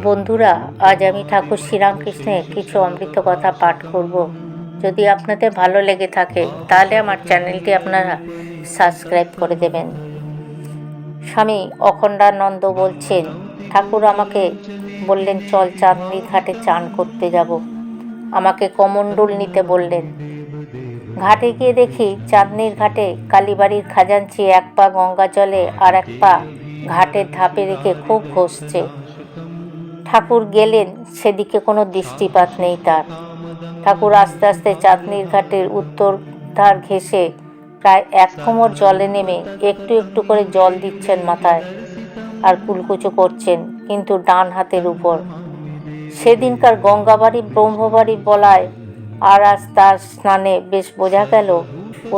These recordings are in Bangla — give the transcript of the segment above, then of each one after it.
বন্ধুরা, আজ আমি ঠাকুর শ্রীরামকৃষ্ণের কিছু অমৃত কথা পাঠ করব। যদি আপনাদের ভালো লেগে থাকে তাহলে আমার চ্যানেলটি আপনারা সাবস্ক্রাইব করে দেবেন। স্বামী অখণ্ডানন্দ বলছেন, ঠাকুর আমাকে বললেন চল চাঁদনি ঘাটে চান করতে যাব। আমাকে কমণ্ডল নিতে বললেন। ঘাটে গিয়ে দেখি চাঁদনির ঘাটে কালীবাড়ির খাজাঞ্চি এক পা গঙ্গা জলে আর এক পা ঘাটের ধাপে রেখে খুব ঘষছে। ঠাকুর গেলেন, সেদিকে কোনো দৃষ্টিপাত নেই তার। ঠাকুর আস্তে আস্তে চাঁদনির ঘাটের উত্তর ধার ঘেঁষে প্রায় এক কোমর জলে নেমে একটু একটু করে জল দিচ্ছেন মাথায় আর কুলকুচো করছেন, কিন্তু ডান হাতের উপর। সেদিনকার গঙ্গাবাড়ি ব্রহ্মবাড়ি বলায় আর আজ তার স্নানে বেশ বোঝা গেল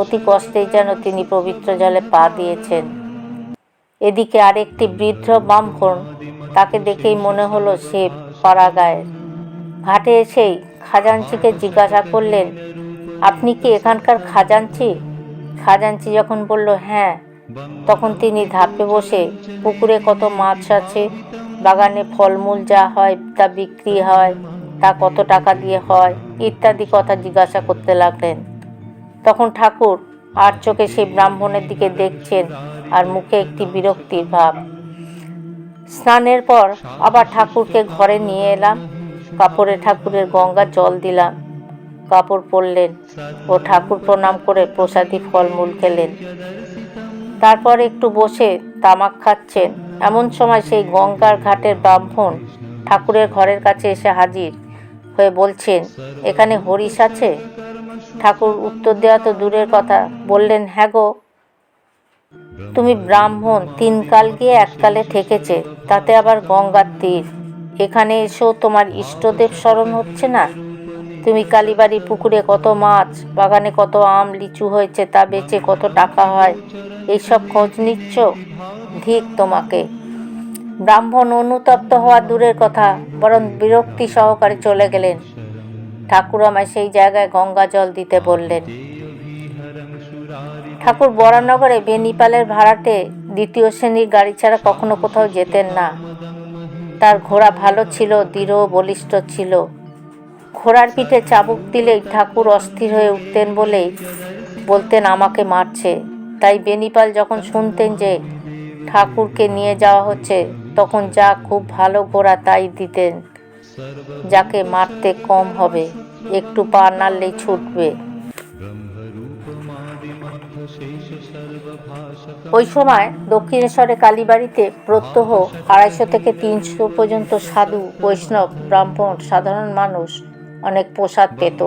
অতি কষ্টেই যেন তিনি পবিত্র জলে পা দিয়েছেন। এদিকে আরেকটি বৃদ্ধ ব্রাহ্মণ, তাকে দেখেই মনে হলো সে পাড়াগাঁয়ের। ঘাটে এসেই খাজাঞ্চিকে জিজ্ঞাসা করলেন, আপনি কি এখানকার খাজাঞ্চি? খাজাঞ্চি যখন বলল হ্যাঁ, তখন তিনি ধাপে বসে পুকুরে কত মাছ আছে, বাগানে ফলমূল যা হয় তা বিক্রি হয়, তা কত টাকা দিয়ে হয় ইত্যাদি কথা জিজ্ঞাসা করতে লাগলেন। তখন ঠাকুর আর চোখে সেই ব্রাহ্মণের দিকে দেখছেন আর মুখে একটি বিরক্তির ভাব। স্নানের পর আবার ঠাকুরকে ঘরে নিয়ে এলাম। কাপড়ে ঠাকুরের গঙ্গার জল দিলাম। কাপড় পরলেন ও ঠাকুর প্রণাম করে প্রসাদী ফলমূল খেলেন। তারপর একটু বসে তামাক খাচ্ছেন। এমন সময় সেই গঙ্গার ঘাটের ব্রাহ্মণ ঠাকুরের ঘরের কাছে এসে হাজির হয়ে বলছেন, এখানে হরিশ আছে? ঠাকুর উত্তর দেওয়া তো দূরের কথা, বললেন, হ্যাঁ গো, তুমি ব্রাহ্মণ, 3 কাল গিয়ে 1 কালে ঠেকেছে, তাতে আবার গঙ্গার তীর। এখানে এসেও তোমার ইষ্টদেব স্মরণ হচ্ছে না? তুমি কালীবাড়ির পুকুরে কত মাছ, বাগানে কত আম লিচু হয়েছে তা বেচে কত টাকা হয়, এইসব খোঁজ নিচ্ছ? ধিক তোমাকে। ব্রাহ্মণ অনুতপ্ত হওয়া দূরের কথা, বরং বিরক্তি সহকারে চলে গেলেন। ঠাকুর আমায় সেই জায়গায় গঙ্গা জল দিতে বললেন। ঠাকুর বরানগরে বেনিপালের ভাড়াটে, 2য় শ্রেণীর গাড়ি ছাড়া কখনো কোথাও যেতেন না। তার ঘোড়া ভালো ছিল, দৃঢ় বলিষ্ঠ ছিল। ঘোড়ার পিঠে চাবুক দিলেই ঠাকুর অস্থির হয়ে উঠতেন বলেই বলতেন আমাকে মারছে। তাই বেনিপাল যখন শুনতেন যে ঠাকুরকে নিয়ে যাওয়া হচ্ছে, তখন যা খুব ভালো ঘোড়া তাই দিতেন, যাকে মারতে কম হবে, একটু পা নাড়লেই ছুটবে। ওই সময় দক্ষিণেশ্বরে কালীবাড়িতে প্রত্যহ 250 থেকে 300 পর্যন্ত সাধু, বৈষ্ণব, ব্রাহ্মণ, সাধারণ মানুষ অনেক প্রসাদ পেত।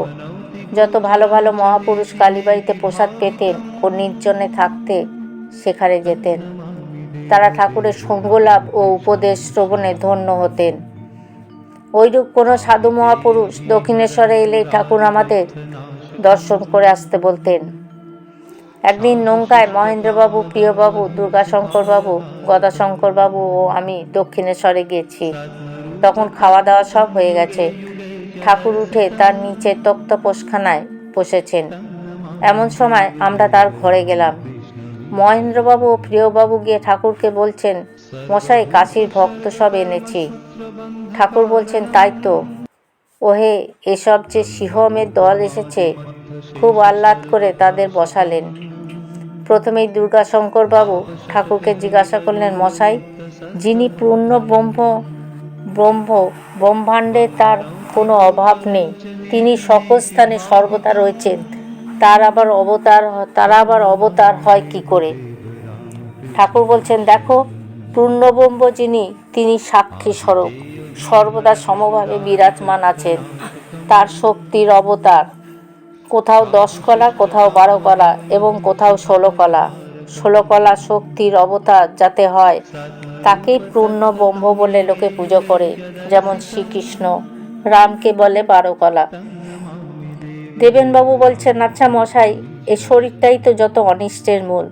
যত ভালো ভালো মহাপুরুষ কালীবাড়িতে প্রসাদ পেতেন ও নির্জনে থাকতে সেখানে যেতেন। তারা ঠাকুরের সঙ্গলাভ ও উপদেশ শ্রবণে ধন্য হতেন। ওইরূপ কোনো সাধু মহাপুরুষ দক্ষিণেশ্বরে এলেই ঠাকুর আমাদের দর্শন করে আসতে বলতেন। একদিন নৌকায় মহেন্দ্রবাবু, প্রিয়বাবু, দুর্গাশঙ্করবাবু, গদাশঙ্করবাবু ও আমি দক্ষিণেশ্বরে গেছি। তখন খাওয়া দাওয়া সব হয়ে গেছে। ঠাকুর উঠে তার নিচে তক্তপোষখানায় বসেছেন। এমন সময় আমরা তার ঘরে গেলাম। মহেন্দ্রবাবু ও প্রিয়বাবু গিয়ে ঠাকুরকে বলছেন, মশাই, কাশীর ভক্ত সব এনেছি। ঠাকুর বলছেন, তাই তো। ওহে, এসব যে সিংহমের দল এসেছে। খুব আহ্লাদ করে তাদের বসালেন। প্রথমেই দুর্গাশঙ্করবাবু ঠাকুরকে জিজ্ঞাসা করলেন, মশাই, যিনি পূর্ণ ব্রহ্মাণ্ডে তার কোনো অভাব নেই, তিনি সকল স্থানে সর্বদা রয়েছেন, তারা আবার অবতার হয় কি করে? ঠাকুর বলছেন, দেখো, পূর্ণব্রহ্ম যিনি, তিনি সাক্ষী স্বরূপ, সর্বদা সমভাবে বিরাজমান আছেন। তার শক্তির অবতার কোথাও 10 কলা, কোথাও 12 কলা এবং কোথাও 16 কলা। 16 কলা শক্তির অবতার যাতে হয়, তাকেই পূর্ণ ব্রহ্ম বলে লোকে পুজো করে। যেমন শ্রীকৃষ্ণ রামকে বলে 12 কলা। দেবেনবাবু বলছেন, আচ্ছা মশাই, এই শরীরটাই তো যত অনিষ্টের মূল,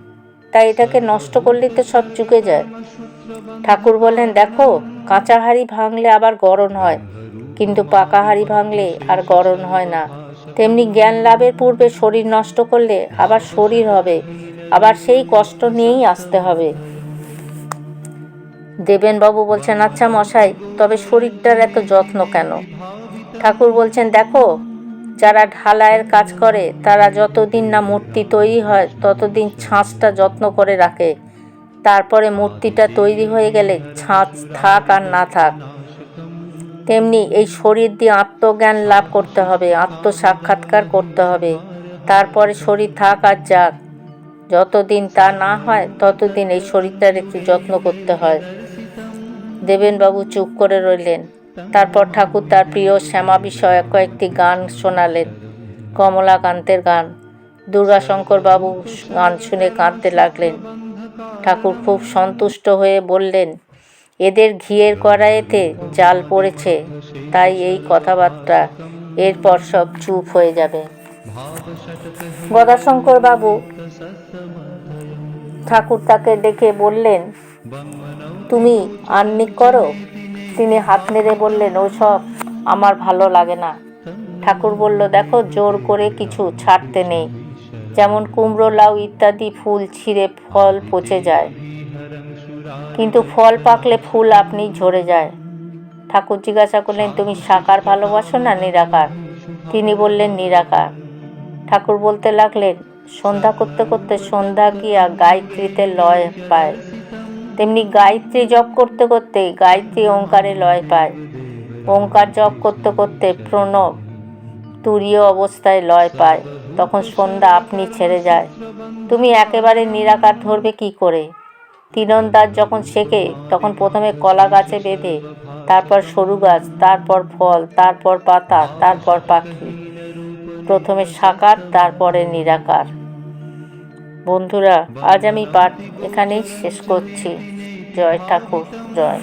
তাই এটাকে নষ্ট করলেই তো সব চুকে যায়। ঠাকুর বললেন, দেখো, কাঁচা হাঁড়ি ভাঙলে আবার গড়ন হয়, কিন্তু পাকা হাঁড়ি ভাঙলে আর গড়ন হয় না। তেমনি জ্ঞান লাভের পূর্বে শরীর নষ্ট করলে আবার শরীর হবে, আবার সেই কষ্ট নিয়েই আসতে হবে। দেবেনবাবু বলছেন, আচ্ছা মশাই, তবে শরীরটার এত যত্ন কেন? ঠাকুর বলছেন, দেখো, যারা ঢালাইয়ের কাজ করে তারা যতদিন না মূর্তি তৈরি হয় ততদিন ছাঁচটা যত্ন করে রাখে। তারপরে মূর্তিটা তৈরি হয়ে গেলে ছাঁচ থাক আর না থাক, তেমনি এই শরীর দিয়ে আত্মজ্ঞান লাভ করতে হবে, আত্মসাক্ষাৎকার করতে হবে। তারপরে শরীর থাক আর যাক, যতদিন তা না হয় ততদিন এই শরীরটার একটু যত্ন করতে হয়। দেবেনবাবু চুপ করে রইলেন। তারপর ঠাকুর তার প্রিয় শ্যামা বিষয়ক কয়েকটি গান শোনালেন, কমলাকান্তের গান। দুর্গাশঙ্কর বাবু গান শুনে কাঁদতে লাগলেন। ঠাকুর খুব সন্তুষ্ট হয়ে বললেন, এদের ঘিয়ের কড়াইতে জাল পড়েছে, তাই এই কথাবার্তা, এরপর সব চুপ হয়ে যাবে। গদাশঙ্কর বাবু ঠাকুর তাকে ডেকে বললেন, তুমি আহ্নিক করো। তিনি হাত নেড়ে বললেন, ওসব আমার ভালো লাগে না। ঠাকুর বলল, দেখো, জোর করে কিছু ছাড়তে নেই। যেমন কুমড়ো, লাউ ইত্যাদি ফুল ছিঁড়ে ফল পচে যায়, কিন্তু ফল পাকলে ফুল আপনি ঝরে যায়। ঠাকুর জিজ্ঞাসা করলেন, তুমি সাকার ভালোবাসো না নিরাকার? তিনি বললেন, নিরাকার। ঠাকুর বলতে লাগলেন, সন্ধ্যা করতে করতে সন্ধ্যা গিয়া গায়ত্রীতে লয় পায়, তেমনি গায়ত্রী জপ করতে করতে গায়ত্রী ওঙ্কারে লয় পায়। ওঙ্কার জপ করতে করতে প্রণব তুরীয় অবস্থায় লয় পায়, তখন সন্ধ্যা আপনি ছেড়ে যায়। তুমি একেবারে নিরাকার ধরবে কি করে? তীরন্দাজ যখন শেখে তখন প্রথমে কলা গাছে বেঁধে, তারপর সরু গাছ, তারপর ফল, তারপর পাতা, তারপর পাখি। প্রথমে সাকার, তারপরে নিরাকার। বন্ধুরা, আজ আমি পাঠ এখানেই শেষ করছি। জয় ঠাকুর, জয়।